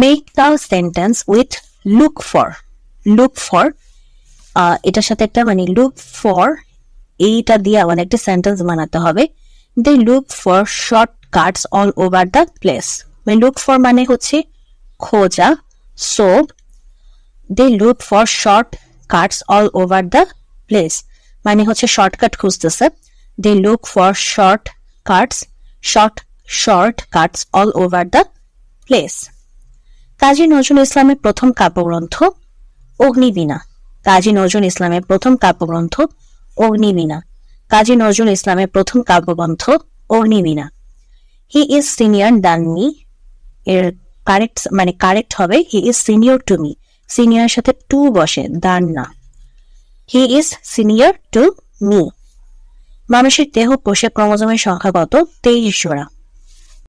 Make the sentence with look for. Look for এটার সাথে একটা মানে লুক ফর এইটা দিয়ে আমাদের একটা সেন্টেন্স বানাতে হবে। They look for shortcuts all over the place. Look for মানে হচ্ছে খোঁজা, so they look for shortcuts all over the place মানে হচ্ছে শর্টকাট খুঁজতেছে। They look for shortcuts all over the place. Kazi Nazrul ইসলামের প্রথম কাব্যগ্রন্থ অগ্নিবীণা। কাজী নজরুল ইসলামের প্রথম কাব্যগ্রন্থ অগ্নিবীণা। কাজী নজরুল ইসলামের প্রথম কাব্যগ্রন্থ Agnibina. He is senior than me, এর কারেক্ট হবে he is senior to me. সিনিয়রের সাথে টু বসে, দ্যান না। He is senior to me. মানুষের দেহ কোষে ক্রোমোজোমের সংখ্যা কত? 23 জোড়া।